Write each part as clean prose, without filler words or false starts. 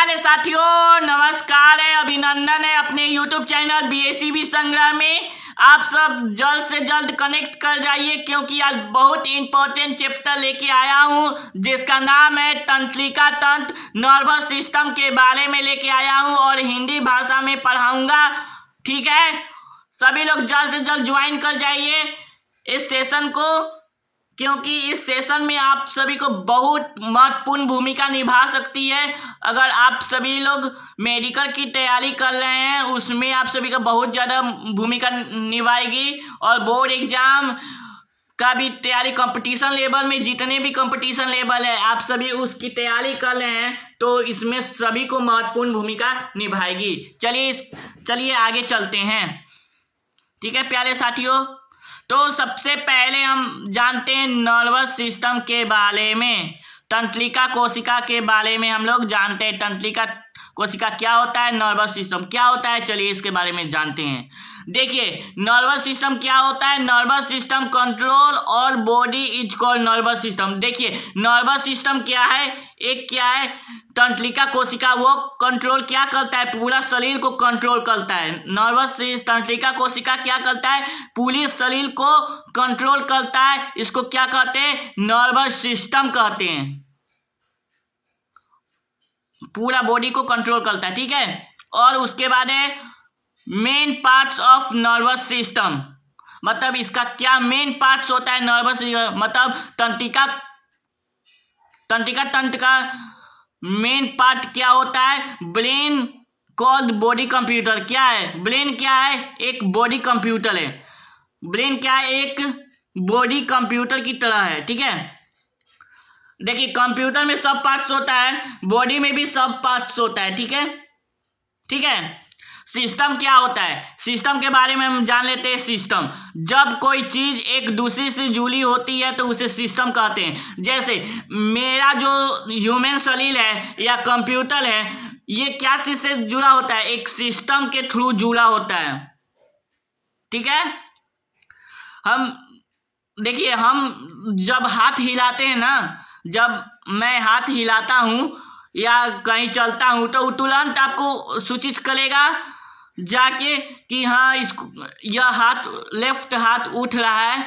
प्यारे साथियों, नमस्कार है, अभिनंदन है। अपने YouTube चैनल BACB संग्रह में आप सब जल्द से जल्द कनेक्ट कर जाइए, क्योंकि आज बहुत इंपॉर्टेंट चैप्टर लेके आया हूँ जिसका नाम है तंत्रिका तंत्र, नर्वस सिस्टम के बारे में लेके आया हूँ और हिंदी भाषा में पढ़ाऊंगा। ठीक है, सभी लोग जल्द से जल्द ज्वाइन कर जाइए इस सेशन को, क्योंकि इस सेशन में आप सभी को बहुत महत्वपूर्ण भूमिका निभा सकती है। अगर आप सभी लोग मेडिकल की तैयारी कर रहे हैं, उसमें आप सभी का बहुत ज़्यादा भूमिका निभाएगी। और बोर्ड एग्जाम का भी तैयारी, कंपटीशन लेवल में जितने भी कंपटीशन लेवल है आप सभी उसकी तैयारी कर रहे हैं, तो इसमें सभी को महत्वपूर्ण भूमिका निभाएगी। चलिए आगे चलते हैं। ठीक है प्यारे साथियों, तो सबसे पहले हम जानते हैं नर्वस सिस्टम के बारे में। तंत्रिका कोशिका के बारे में हम लोग जानते हैं। तंत्रिका कोशिका क्या होता है, नर्वस सिस्टम क्या होता है, चलिए इसके बारे में जानते हैं। देखिए नर्वस सिस्टम क्या होता है। नर्वस सिस्टम कंट्रोल और body is called nervous system. देखिए नर्वस सिस्टम क्या है, एक क्या है तंत्रिका कोशिका, वो कंट्रोल क्या करता है, पूरा शरीर को कंट्रोल करता है। तंत्रिका कोशिका क्या करता है, पूरे शरीर को कंट्रोल करता है। इसको क्या कहते हैं, नर्वस सिस्टम कहते हैं। पूरा बॉडी को कंट्रोल करता है, ठीक है। और उसके बाद है main parts of nervous system, मतलब इसका क्या मेन पार्ट्स होता है नर्वस, मतलब तंत्रिका तंत्र का मेन पार्ट क्या होता है। Brain called body computer. क्या है ब्रेन, क्या है, एक बॉडी कंप्यूटर है। ब्रेन क्या है, एक बॉडी कंप्यूटर की तरह है, ठीक है। देखिए कंप्यूटर में सब पार्ट्स होता है, बॉडी में भी सब पार्ट्स होता है, ठीक है, ठीक है। सिस्टम क्या होता है, सिस्टम के बारे में हम जान लेते हैं। सिस्टम, जब कोई चीज एक दूसरे से जुड़ी होती है तो उसे सिस्टम कहते हैं। जैसे मेरा जो ह्यूमन शरीर है या कंप्यूटर है, ये क्या चीज से जुड़ा होता है, एक सिस्टम के थ्रू जुड़ा होता है, ठीक है। हम देखिए, हम जब हाथ हिलाते हैं ना, जब मैं हाथ हिलाता हूँ या कहीं चलता हूँ तो तुरंत आपको सूचित करेगा जाके कि हाँ इसको, यह हाथ, लेफ्ट हाथ उठ रहा है,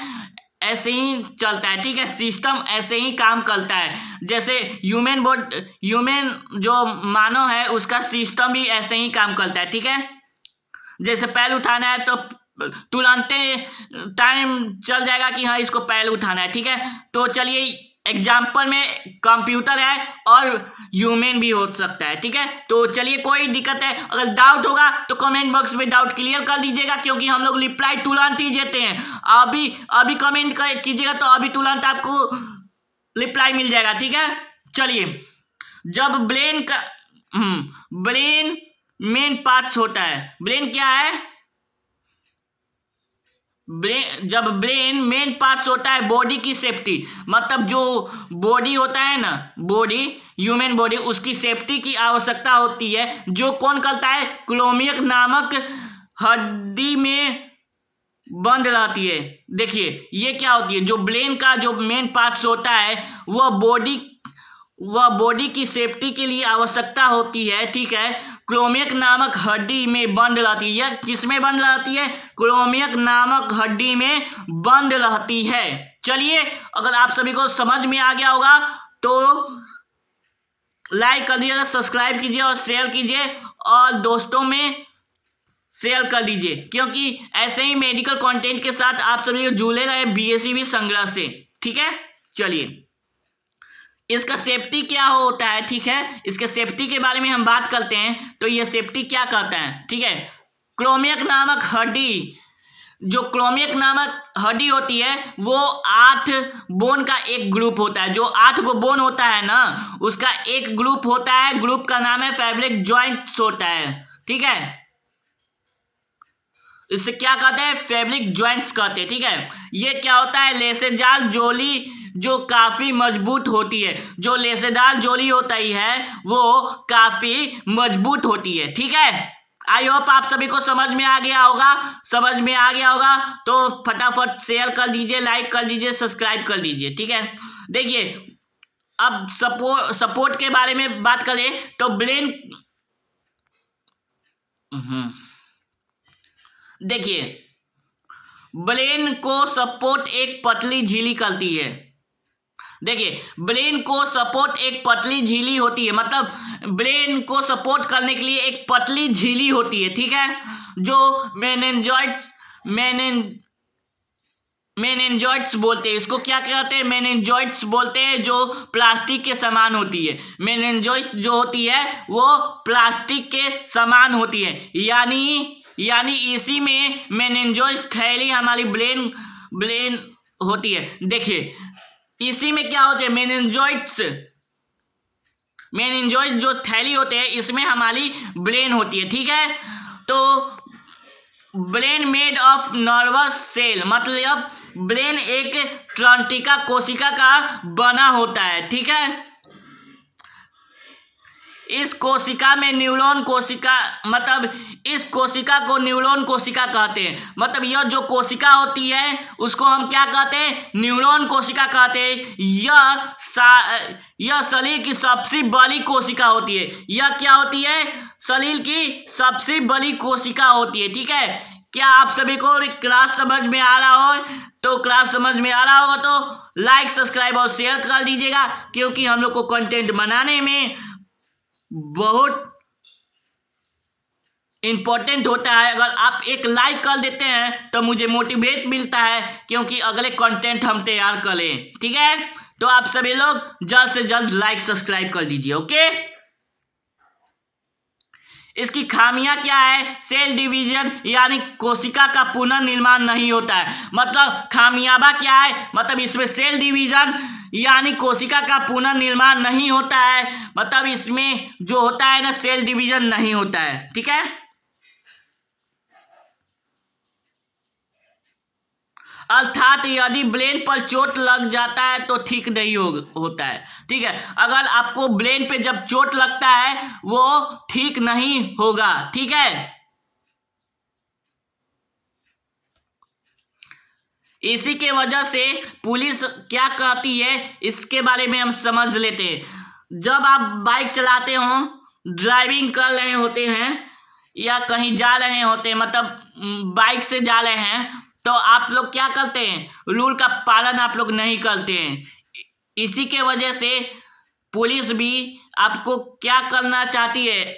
ऐसे ही चलता है, ठीक है। सिस्टम ऐसे ही काम करता है। जैसे ह्यूमन जो मानव है उसका सिस्टम भी ऐसे ही काम करता है, ठीक है। जैसे पैर उठाना है तो तुरंत टाइम चल जाएगा कि हाँ इसको पैर उठाना है, ठीक है। तो चलिए एग्जाम्पल में कंप्यूटर है और ह्यूमन भी हो सकता है, ठीक है। तो चलिए कोई दिक्कत है, अगर डाउट होगा तो कमेंट बॉक्स में डाउट क्लियर कर दीजिएगा, क्योंकि हम लोग रिप्लाई तुरंत ही देते हैं। अभी कमेंट कीजिएगा तो अभी तुरंत आपको रिप्लाई मिल जाएगा, ठीक है। चलिए, जब ब्रेन मेन पार्ट्स होता है। ब्रेन क्या है, जब ब्रेन मेन पार्ट्स होता है बॉडी की सेफ्टी, मतलब जो बॉडी होता है ना, बॉडी, ह्यूमन बॉडी, उसकी सेफ्टी की आवश्यकता होती है। जो कौन करता है, क्रोमियक नामक हड्डी में बंद रहती है। देखिए ये क्या होती है, जो ब्रेन का जो मेन पार्ट्स होता है वह बॉडी की सेफ्टी के लिए आवश्यकता होती है, ठीक है। क्रोमियक नामक हड्डी में बंद रहती है। यह किसमें बंद रहती है, क्रोमियक नामक हड्डी में बंद रहती है। चलिए, अगर आप सभी को समझ में आ गया होगा तो लाइक कर दीजिए, सब्सक्राइब कीजिए और शेयर कीजिए और दोस्तों में शेयर कर दीजिए, क्योंकि ऐसे ही मेडिकल कंटेंट के साथ आप सभी को जुड़े रहे BACB संग्रह से, ठीक है। चलिए, इसका सेफ्टी क्या होता है, ठीक है, इसके सेफ्टी के बारे में हम बात करते हैं। तो ये सेफ्टी क्या करता है, ठीक है। क्रोमियक नामक हड्डी, जो क्रोमियक नामक हड्डी होती है वो 8 बोन का एक ग्रुप होता है। जो 8 गो बोन होता है ना, उसका एक ग्रुप होता है, ग्रुप का नाम है फैब्रिक जॉइंट्स होता है, ठीक है। इससे क्या कहते हैं, फैब्रिक जॉइंट्स कहते हैं, ठीक है। ये क्या होता है, लेसेदार जोली जो काफी मजबूत होती है। जो लेसेदार जोली होती है वो काफी मजबूत होती है, ठीक है। आई होप आप सभी को समझ में आ गया होगा। तो फटाफट शेयर कर दीजिए, लाइक कर दीजिए, सब्सक्राइब कर दीजिए, ठीक है। देखिए अब सपोर्ट के बारे में बात करें तो ब्रेन, देखिए ब्रेन को सपोर्ट एक पतली झिल्ली करती है। देखिए ब्रेन को सपोर्ट एक पतली झिल्ली होती है, मतलब ब्रेन को सपोर्ट करने के लिए एक पतली झिल्ली होती है, ठीक है, जो मेनिंजॉइट्स बोलते हैं। इसको क्या कहते हैं? मेनिंजॉइट्स बोलते हैं, जो प्लास्टिक के समान होती है। मेनिंजॉइट्स जो होती है वो प्लास्टिक के समान होती है, यानी इसी में मेनिंजॉइट्स थैली हमारी ब्रेन होती है। देखिए इसी में क्या होते हैं? मेनिंजॉइट्स जो थैली होते हैं इसमें हमारी ब्रेन होती है, ठीक है। तो brain made of nervous cell, मतलब ब्रेन एक तंत्रिका कोशिका का बना होता है, ठीक है। इस कोशिका में न्यूरॉन कोशिका, मतलब इस कोशिका को न्यूरॉन कोशिका कहते हैं। मतलब यह जो कोशिका होती है उसको हम क्या कहते हैं? न्यूरॉन कोशिका कहते हैं। यह शरीर की सबसे बड़ी कोशिका होती है। यह क्या होती है? शरीर की सबसे बड़ी कोशिका होती है, ठीक है। क्या आप सभी को क्लास समझ में आ रहा हो? तो क्लास समझ में आ रहा होगा तो लाइक, सब्सक्राइब और शेयर कर दीजिएगा, क्योंकि हम लोग को कंटेंट बनाने में बहुत इम्पोर्टेंट होता है। अगर आप एक लाइक कर देते हैं तो मुझे मोटिवेट मिलता है, क्योंकि अगले कंटेंट हम तैयार करें, ठीक है। तो आप सभी लोग जल्द से जल्द लाइक, सब्सक्राइब कर दीजिए, ओके। इसकी खामियां क्या है? सेल डिवीजन यानी कोशिका का पुनर्निर्माण नहीं होता है। मतलब खामियाबा क्या है? मतलब इसमें सेल डिवीजन यानी कोशिका का पुनर्निर्माण नहीं होता है। मतलब इसमें जो होता है ना, सेल डिवीजन नहीं होता है, ठीक है। अर्थात यदि ब्रेन पर चोट लग जाता है तो ठीक नहीं होता है, ठीक है। अगर आपको ब्रेन पे जब चोट लगता है वो ठीक नहीं होगा, ठीक है। इसी के वजह से पुलिस क्या कहती है इसके बारे में हम समझ लेते हैं। जब आप बाइक चलाते हो, ड्राइविंग कर रहे होते हैं या कहीं जा रहे होते हैं, मतलब बाइक से जा रहे हैं, तो आप लोग क्या करते हैं? रूल का पालन आप लोग नहीं करते हैं। इसी के वजह से पुलिस भी आपको क्या करना चाहती है,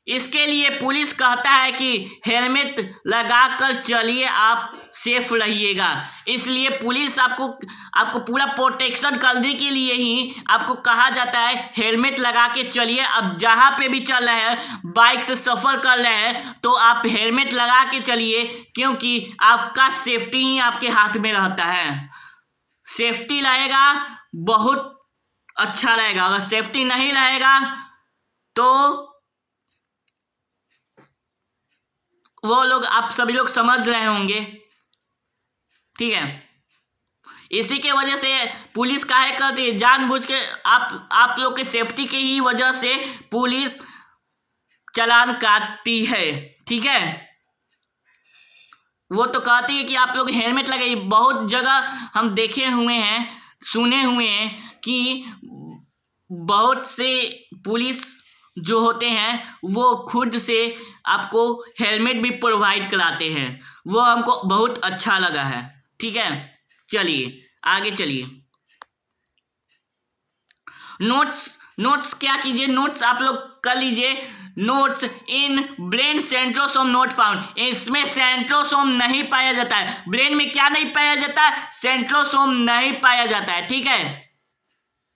इसके लिए पुलिस कहता है कि हेलमेट लगाकर चलिए, आप सेफ रहिएगा। इसलिए पुलिस आपको पूरा प्रोटेक्शन करने के लिए ही आपको कहा जाता है हेलमेट लगा के चलिए। अब जहाँ पे भी चल रहे हैं, बाइक से सफ़र कर रहे हैं, तो आप हेलमेट लगा के चलिए, क्योंकि आपका सेफ्टी ही आपके हाथ में रहता है। सेफ्टी रहेगा बहुत अच्छा रहेगा। अगर सेफ्टी नहीं रहेगा तो वो लोग, आप सभी लोग समझ रहे होंगे, ठीक है। इसी के वजह से पुलिस काहे करती है? जानबूझ के आप लोग के सेफ्टी के ही वजह से पुलिस चालान काटती है, ठीक है। वो तो कहती है कि आप लोग हेलमेट लगाइए। बहुत जगह हम देखे हुए हैं, सुने हुए हैं कि बहुत से पुलिस जो होते हैं वो खुद से आपको हेलमेट भी प्रोवाइड कराते हैं। वो हमको बहुत अच्छा लगा है, ठीक है। चलिए आगे चलिए। नोट्स क्या कीजिए? नोट्स आप लोग कर लीजिए। Notes in brain centrosome not found. इसमें सेंट्रोसोम नहीं पाया जाता है। ब्रेन में क्या नहीं पाया जाता है? सेंट्रोसोम नहीं पाया जाता है, ठीक है,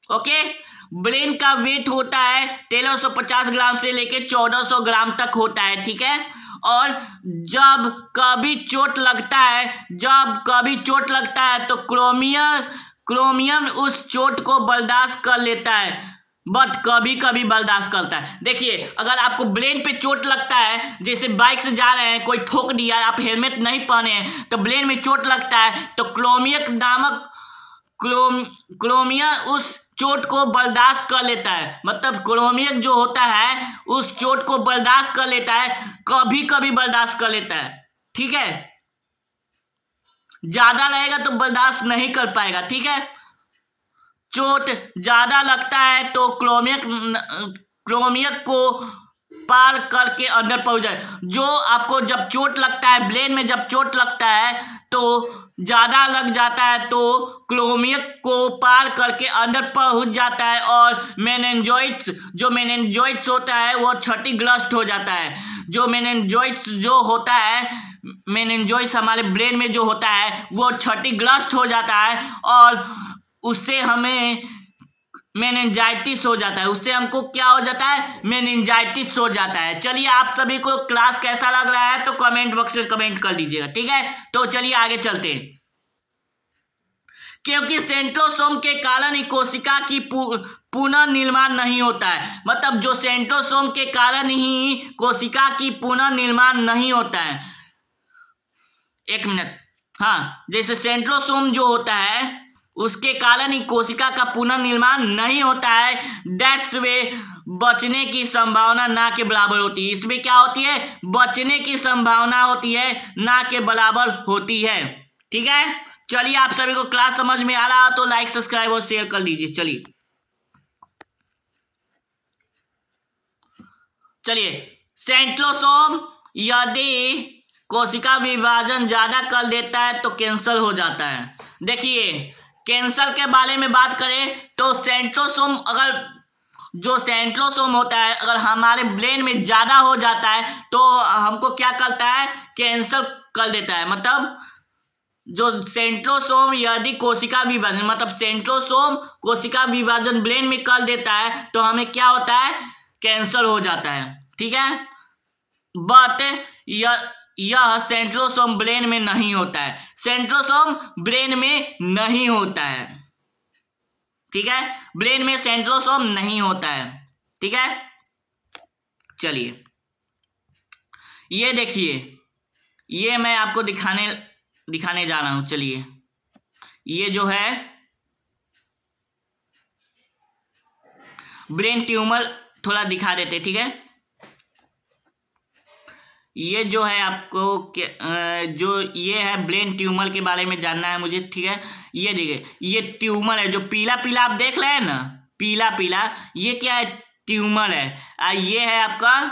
ओके। ब्रेन का वेट होता है 1350 ग्राम से लेके 1400 ग्राम तक होता है, ठीक है। और जब कभी चोट लगता है तो क्रोमियम उस चोट को बर्दाश्त कर लेता है, बट कभी कभी बर्दाश्त करता है। देखिए अगर आपको ब्रेन पे चोट लगता है, जैसे बाइक से जा रहे हैं, कोई ठोक दिया, आप हेलमेट नहीं पहने हैं, तो ब्रेन में चोट लगता है, तो क्रोमियम उस चोट को बर्दाश्त कर लेता है। मतलब क्रोमियम जो होता है उस चोट को बर्दाश्त कर लेता है, कभी कभी बर्दाश्त कर लेता है, ठीक है। ज्यादा रहेगा तो बर्दाश्त नहीं कर पाएगा, ठीक है। चोट ज़्यादा लगता है तो क्रोमियक को पार करके अंदर पहुंच जाए। जो आपको जब चोट लगता है, ब्रेन में जब चोट लगता है तो ज़्यादा लग जाता है तो क्रोमियक को पार करके अंदर पहुंच जाता है और मेनिंजाइटिस होता है वो क्षतिग्रस्त हो जाता है। जो मेनिंजाइटिस जो होता है, मेनिंजाइटिस हमारे ब्रेन में जो होता है वो क्षतिग्रस्त हो जाता है और उससे हमें मेनिंजाइटिस हो जाता है। उससे हमको क्या हो जाता है? मेनिंजाइटिस हो जाता है। चलिए, आप सभी को क्लास कैसा लग रहा है तो कमेंट बॉक्स में कमेंट कर दीजिएगा, ठीक है। तो चलिए आगे चलते हैं। क्योंकि सेंट्रोसोम के कारण ही कोशिका की पुनर्निर्माण नहीं होता है। मतलब जो सेंट्रोसोम के कारण ही कोशिका की पुनर्निर्माण नहीं होता है। एक मिनट, हाँ, जैसे सेंट्रोसोम जो होता है उसके कारण ही कोशिका का पुनर्निर्माण नहीं होता है। दैट्स वे बचने की संभावना ना के बराबर होती है। इसमें क्या होती है? बचने की संभावना होती है, ना के बराबर होती है, ठीक है। चलिए, आप सभी को क्लास समझ में आ रहा हो तो लाइक, सब्सक्राइब और शेयर कर लीजिए। चलिए, सेंट्रोसोम यदि कोशिका विभाजन ज्यादा कर देता है तो कैंसर हो जाता है। देखिए, कैंसर के बारे में बात करें तो जो सेंट्रोसोम होता है अगर हमारे ब्रेन में ज्यादा हो जाता है तो हमको क्या करता है? कैंसर कर देता है। मतलब जो सेंट्रोसोम यदि कोशिका विभाजन, मतलब सेंट्रोसोम कोशिका विभाजन ब्रेन में कर देता है तो हमें क्या होता है? कैंसर हो जाता है, ठीक है। बट यह सेंट्रोसोम ब्रेन में नहीं होता है। सेंट्रोसोम ब्रेन में नहीं होता है, ठीक है। ब्रेन में सेंट्रोसोम नहीं होता है, ठीक है। चलिए, ये देखिए, ये मैं आपको दिखाने जा रहा हूं। चलिए, ये जो है ब्रेन ट्यूमर थोड़ा दिखा देते, ठीक है। ये जो है आपको जो ये है ब्रेन ट्यूमर के बारे में जानना है मुझे, ठीक है। ये देखिए, ये ट्यूमर है, जो पीला पीला आप देख रहे हैं ना, पीला पीला, ये क्या है? ट्यूमर है। ये है आपका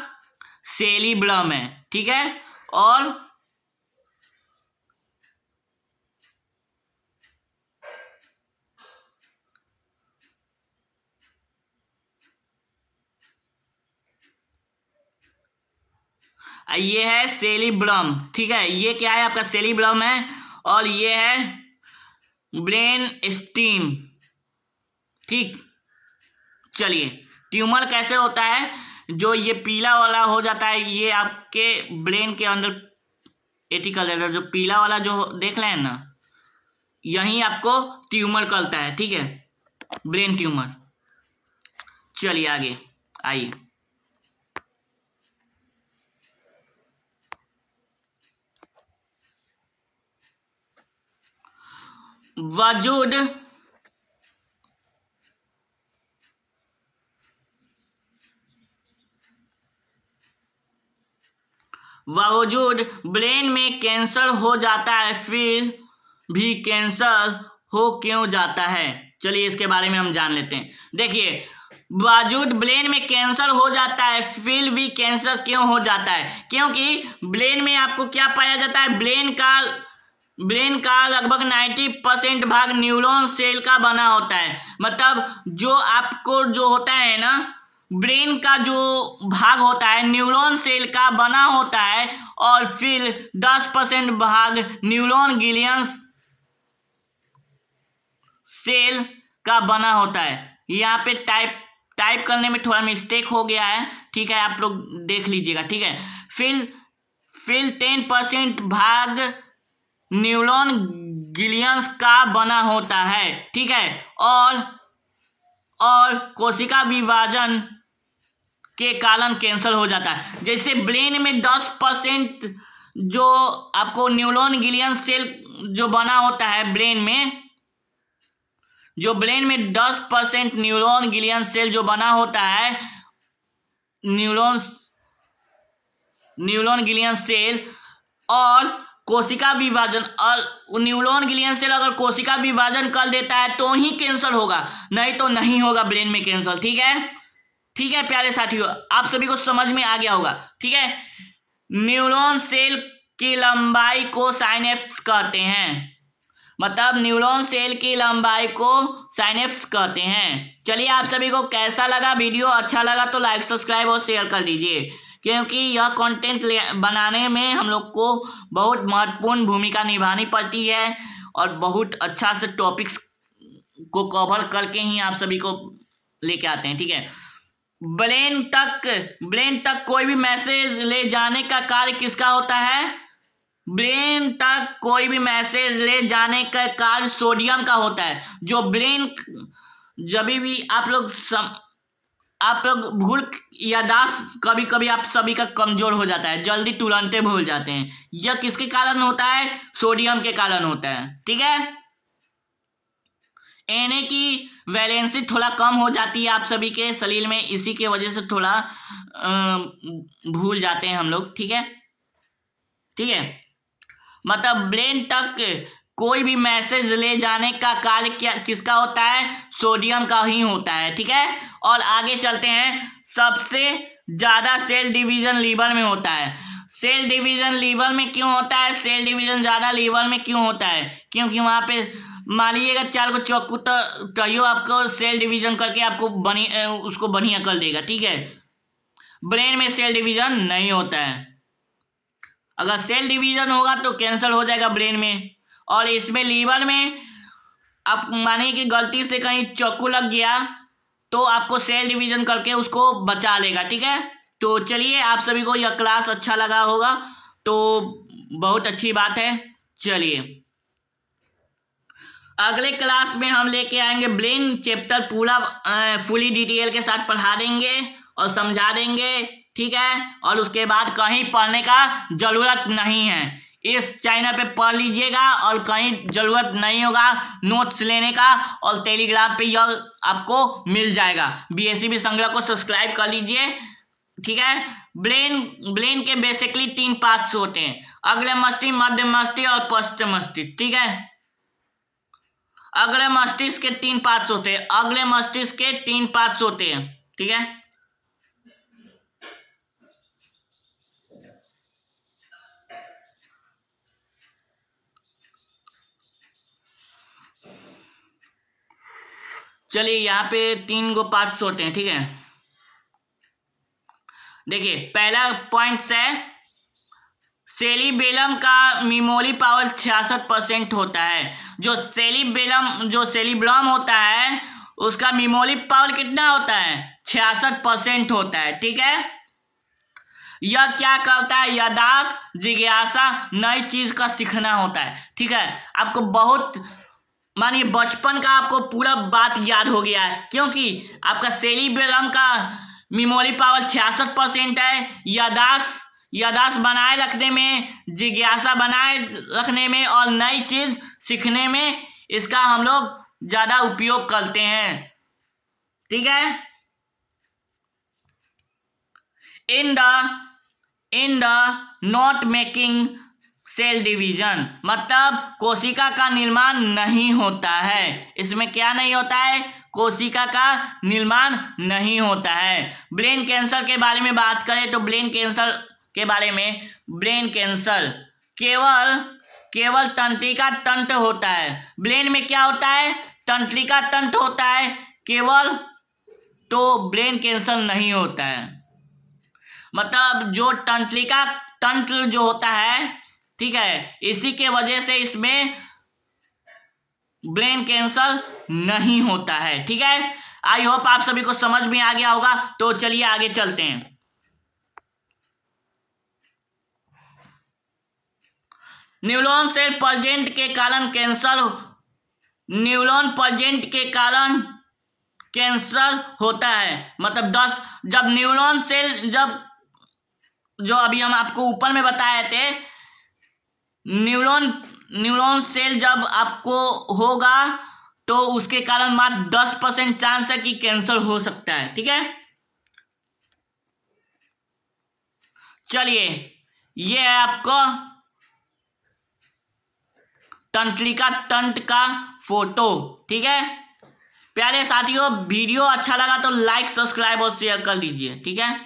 सेरिब्रम है, ठीक है। और ये है सेरिब्रम, ठीक है। ये क्या है? आपका सेरिब्रम है। और ये है ब्रेन स्टीम, ठीक। चलिए, ट्यूमर कैसे होता है? जो ये पीला वाला हो जाता है ये आपके ब्रेन के अंदर एटी कर देता है। जो पीला वाला जो देख रहे हैं ना, यही आपको ट्यूमर करता है, ठीक है, ब्रेन ट्यूमर। चलिए आगे आइए। बावजूद ब्रेन में कैंसर हो जाता है, फिर भी कैंसर हो क्यों जाता है? चलिए, इसके बारे में हम जान लेते हैं। देखिए, बावजूद ब्रेन में कैंसर हो जाता है फिर भी कैंसर क्यों हो जाता है? क्योंकि ब्रेन में आपको क्या पाया जाता है? ब्रेन का लगभग 90% भाग न्यूरॉन सेल का बना होता है। मतलब जो आपको जो होता है ना, ब्रेन का जो भाग होता है न्यूरॉन सेल का बना होता है और फिर 10% भाग न्यूरॉन गिलियन सेल का बना होता है। यहाँ पे टाइप करने में थोड़ा मिस्टेक हो गया है, ठीक है, आप लोग देख लीजिएगा, ठीक है। फिर 10% भाग न्यूरॉन गिलियंस का बना होता है, ठीक है। और कोशिका विभाजन के कारण कैंसर हो जाता है। जैसे ब्रेन में 10% जो आपको न्यूरॉन गिलियन सेल जो बना होता है ब्रेन में, जो ब्रेन में 10% न्यूरॉन गिलियन सेल जो बना होता है, न्यूरॉन गिलियन सेल, और कोशिका विभाजन, और न्यूरॉन ग्लियल सेल अगर कोशिका विभाजन कर देता है तो ही कैंसर होगा, नहीं तो नहीं होगा ब्रेन में कैंसर। ठीक है, ठीक है प्यारे साथियों, आप सभी को समझ में आ गया होगा। ठीक है, न्यूरॉन सेल की लंबाई को साइनेप्स कहते हैं, मतलब न्यूरॉन सेल की लंबाई को साइनेप्स कहते हैं। चलिए, आप सभी को कैसा लगा वीडियो? अच्छा लगा तो लाइक, सब्सक्राइब और शेयर कर दीजिए, क्योंकि यह कंटेंट बनाने में हम लोग को बहुत महत्वपूर्ण भूमिका निभानी पड़ती है और बहुत अच्छा से टॉपिक्स को कवर करके ही आप सभी को लेके आते हैं। ठीक है, ब्रेन तक कोई भी मैसेज ले जाने का कार्य किसका होता है? ब्रेन तक कोई भी मैसेज ले जाने का कार्य सोडियम का होता है। जो ब्रेन, जब भी आप लोग भूल, याददाश्त कभी कभी आप सभी का कमजोर हो जाता है, जल्दी तुरंत भूल जाते हैं, यह किसके कारण होता है? सोडियम के कारण होता है। ठीक है, Na की वैलेंसी थोड़ा कम हो जाती है आप सभी के शरीर में, इसी के वजह से थोड़ा भूल जाते हैं हम लोग। ठीक है, ठीक है, मतलब ब्रेन तक कोई भी मैसेज ले जाने का कार्य किसका होता है? सोडियम का ही होता है। ठीक है, और आगे चलते हैं। सबसे ज्यादा सेल डिवीजन लीवर में होता है। सेल डिवीजन लीवर में क्यों होता है? सेल डिवीजन ज्यादा लीवर में क्यों होता है? क्योंकि वहां पे मान लीजिएगा 4 को चाकू तो आपको सेल डिवीजन करके आपको उसको बढ़िया कर देगा। ठीक है, ब्रेन में सेल डिवीजन नहीं होता है। अगर सेल डिवीजन होगा तो कैंसर हो जाएगा ब्रेन में। और इसमें लीवर में आप मानिए कि गलती से कहीं चाकू लग गया तो आपको सेल डिवीजन करके उसको बचा लेगा। ठीक है, तो चलिए, आप सभी को यह क्लास अच्छा लगा होगा तो बहुत अच्छी बात है। चलिए, अगले क्लास में हम लेके आएंगे ब्रेन चैप्टर, पूरा फुली डिटेल के साथ पढ़ा देंगे और समझा देंगे। ठीक है, और उसके बाद कहीं पढ़ने का जरूरत नहीं है, इस चैनल पे पढ़ लीजिएगा और कहीं जरूरत नहीं होगा नोट्स लेने का, और टेलीग्राम पे यह आपको मिल जाएगा। BSCB संग्रह को सब्सक्राइब कर लीजिए। ठीक है, ब्रेन के बेसिकली 3 पार्ट्स होते हैं, अग्र मस्तिष्क, मध्य मस्तिष्क और पश्च मस्तिष्क। ठीक है, अग्र मस्तिष्क के 3 पार्ट्स होते हैं, अग्र मस्तिष्क के 3 पार्ट्स होते हैं। ठीक है, चलिए, यहाँ पे 3 गो पार्ट्स होते हैं। ठीक है, देखिए, पहला पॉइंट है सेरिबेलम का मेमोरी पावर 66% होता है। जो सेरिबेलम होता है उसका मेमोरी पावर कितना होता है? 66% होता है। ठीक है, यह क्या करता है? याददाश्त, जिज्ञासा, नई चीज का सीखना होता है। ठीक है, आपको बहुत मानिए बचपन का आपको पूरा बात याद हो गया है, क्योंकि आपका सेरिबेलम का मेमोरी पावर 66% है। याददाश्त बनाए रखने में, जिज्ञासा बनाए रखने में और नई चीज सीखने में इसका हम लोग ज्यादा उपयोग करते हैं। ठीक है, in the not making cell division, मतलब कोशिका का निर्माण नहीं होता है। इसमें क्या नहीं होता है? कोशिका का निर्माण नहीं होता है। ब्रेन कैंसर के बारे में बात करें तो ब्रेन कैंसर केवल तंत्रिका तंत्र होता है। ब्रेन में क्या होता है? तंत्रिका तंत्र होता है केवल, तो ब्रेन कैंसर नहीं होता है। मतलब जो तंत्रिका तंत्र जो होता है, ठीक है, इसी के वजह से इसमें ब्रेन कैंसर नहीं होता है। ठीक है, आई होप आप सभी को समझ में आ गया होगा। तो चलिए आगे चलते हैं। न्यूरॉन सेल प्रेजेंट के कारण कैंसर होता है। मतलब 10 जब न्यूरॉन सेल जो अभी हम आपको ऊपर में बताए थे, न्यूरॉन सेल जब आपको होगा तो उसके कारण मात्र 10% चांस है कि कैंसर हो सकता है। ठीक है, चलिए, ये है आपको तंत्रिका तंत्र का फोटो। ठीक है प्यारे साथियों, वीडियो अच्छा लगा तो लाइक सब्सक्राइब और शेयर कर दीजिए। ठीक है,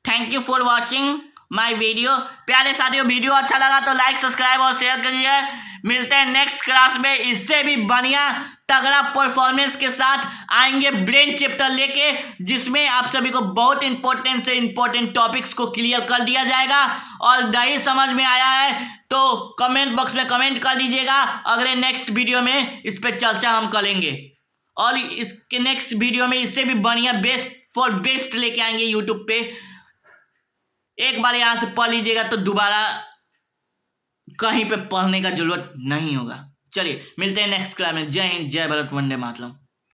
thank you for watching my video. प्यारे साथियों, वीडियो अच्छा लगा तो लाइक सब्सक्राइब और शेयर करिए। मिलते हैं नेक्स्ट क्लास में, इससे भी बढ़िया तगड़ा परफॉर्मेंस के साथ आएंगे ब्रेन चैप्टर लेके, जिसमें आप सभी को बहुत इंपॉर्टेंट से इंपॉर्टेंट टॉपिक्स को क्लियर कर दिया जाएगा। और नहीं समझ में आया है तो कमेंट बॉक्स में कमेंट कर दीजिएगा, अगले नेक्स्ट वीडियो में इस पर चर्चा हम करेंगे। और इसके नेक्स्ट वीडियो में इससे भी बढ़िया बेस्ट फॉर बेस्ट लेके आएंगे यूट्यूब पे। एक बार यहाँ से पढ़ लीजिएगा तो दोबारा कहीं पे पढ़ने का जरूरत नहीं होगा। चलिए मिलते हैं नेक्स्ट क्लास में। जय हिंद, जय भारत, वंदे मातरम।